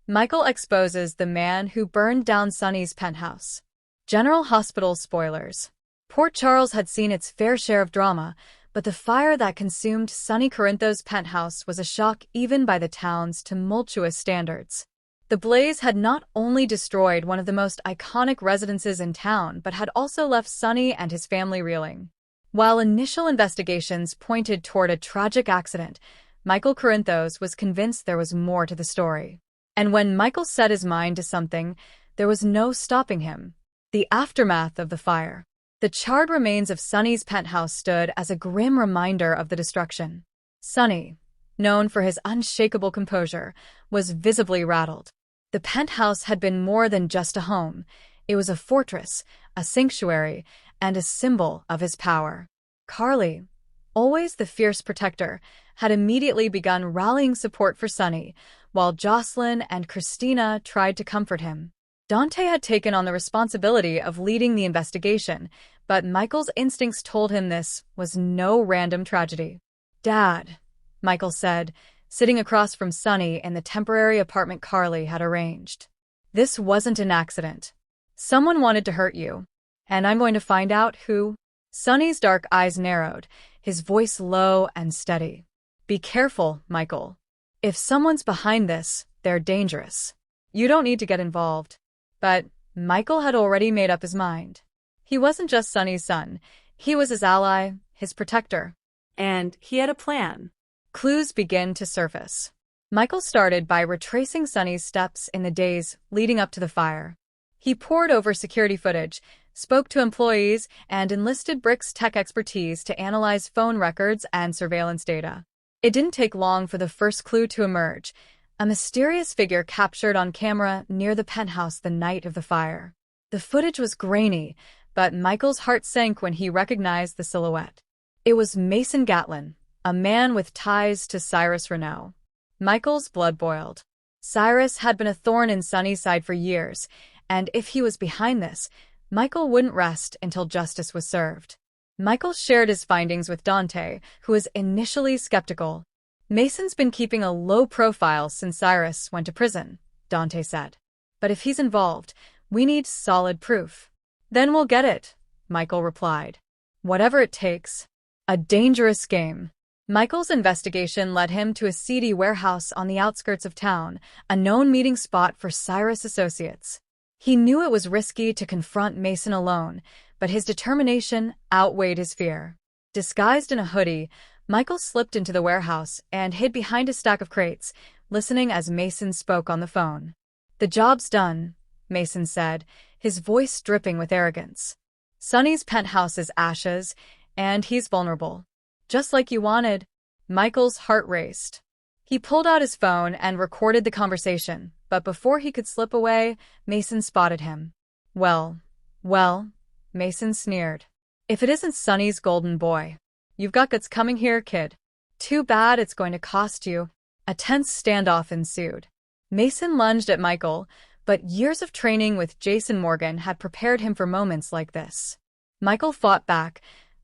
Michael exposes the man who burned down Sonny's penthouse. General Hospital spoilers. Port Charles had seen its fair share of drama, but the fire that consumed Sonny Corinthos' penthouse was a shock even by the town's tumultuous standards. The blaze had not only destroyed one of the most iconic residences in town, but had also left Sonny and his family reeling. While initial investigations pointed toward a tragic accident, Michael Corinthos was convinced there was more to the story. And when Michael set his mind to something, there was no stopping him. The aftermath of the fire. The charred remains of Sonny's penthouse stood as a grim reminder of the destruction. Sonny, known for his unshakable composure, was visibly rattled. The penthouse had been more than just a home. It was a fortress, a sanctuary, and a symbol of his power. Carly, always the fierce protector, had immediately begun rallying support for Sonny, while Jocelyn and Christina tried to comfort him. Dante had taken on the responsibility of leading the investigation, but Michael's instincts told him this was no random tragedy. "Dad," Michael said, sitting across from Sonny in the temporary apartment Carly had arranged. "This wasn't an accident. Someone wanted to hurt you, and I'm going to find out who." Sonny's dark eyes narrowed, his voice low and steady. "Be careful, Michael. If someone's behind this, they're dangerous. You don't need to get involved." But Michael had already made up his mind. He wasn't just Sonny's son. He was his ally, his protector. And he had a plan. Clues began to surface. Michael started by retracing Sonny's steps in the days leading up to the fire. He pored over security footage, spoke to employees, and enlisted Brick's tech expertise to analyze phone records and surveillance data. It didn't take long for the first clue to emerge: a mysterious figure captured on camera near the penthouse the night of the fire. The footage was grainy, but Michael's heart sank when he recognized the silhouette. It was Mason Gatlin, a man with ties to Cyrus Renaud. Michael's blood boiled. Cyrus had been a thorn in Sonny's side for years, and if he was behind this, Michael wouldn't rest until justice was served. Michael shared his findings with Dante, who was initially skeptical. "Mason's been keeping a low profile since Cyrus went to prison," Dante said. "But if he's involved, we need solid proof." "Then we'll get it," Michael replied. "Whatever it takes." A dangerous game. Michael's investigation led him to a seedy warehouse on the outskirts of town, a known meeting spot for Cyrus associates. He knew it was risky to confront Mason alone, but his determination outweighed his fear. Disguised in a hoodie, Michael slipped into the warehouse and hid behind a stack of crates, listening as Mason spoke on the phone. "The job's done," Mason said, his voice dripping with arrogance. "Sonny's penthouse is ashes, and he's vulnerable. Just like you wanted." Michael's heart raced. He pulled out his phone and recorded the conversation, but before he could slip away, Mason spotted him. Well, Mason sneered. "If it isn't Sonny's golden boy. You've got guts coming here, kid. Too bad it's going to cost you." A tense standoff ensued. Mason lunged at Michael, but years of training with Jason Morgan had prepared him for moments like this. Michael fought back,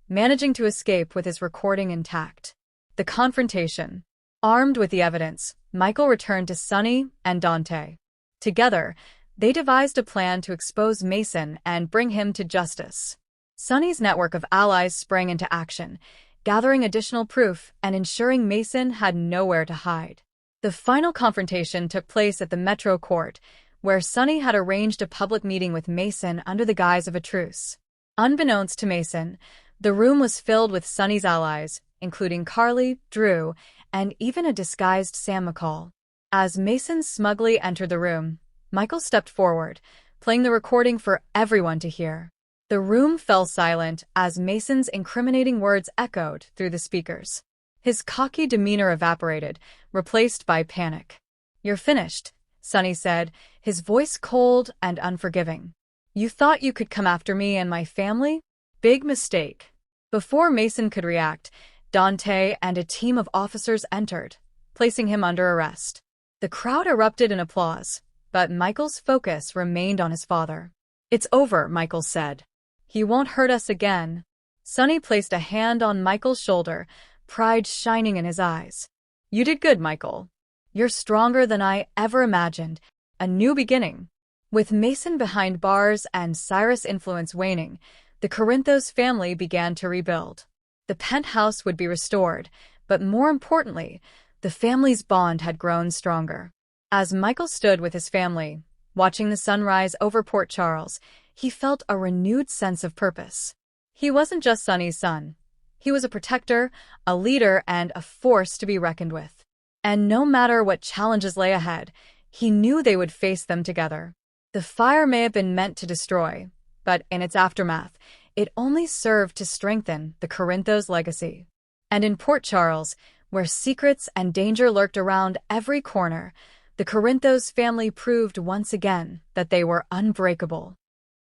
managing to escape with his recording intact. The confrontation. Armed with the evidence, Michael returned to Sonny and Dante. Together, they devised a plan to expose Mason and bring him to justice. Sonny's network of allies sprang into action, gathering additional proof and ensuring Mason had nowhere to hide. The final confrontation took place at the Metro Court, where Sonny had arranged a public meeting with Mason under the guise of a truce. Unbeknownst to Mason, the room was filled with Sonny's allies, including Carly, Drew, and even a disguised Sam McCall. As Mason smugly entered the room, Michael stepped forward, playing the recording for everyone to hear. The room fell silent as Mason's incriminating words echoed through the speakers. His cocky demeanor evaporated, replaced by panic. "You're finished," Sonny said, his voice cold and unforgiving. "You thought you could come after me and my family? Big mistake." Before Mason could react, Dante and a team of officers entered, placing him under arrest. The crowd erupted in applause, but Michael's focus remained on his father. "It's over," Michael said. "He won't hurt us again." Sonny placed a hand on Michael's shoulder, pride shining in his eyes. "You did good, Michael. You're stronger than I ever imagined. A new beginning. With Mason behind bars and Cyrus' influence waning, the Corinthos family began to rebuild. The penthouse would be restored, but more importantly, the family's bond had grown stronger. As Michael stood with his family, watching the sunrise over Port Charles, he felt a renewed sense of purpose. He wasn't just Sonny's son. He was a protector, a leader, and a force to be reckoned with. And no matter what challenges lay ahead, he knew they would face them together. The fire may have been meant to destroy, but in its aftermath, it only served to strengthen the Corinthos legacy. And in Port Charles, where secrets and danger lurked around every corner, the Corinthos family proved once again that they were unbreakable.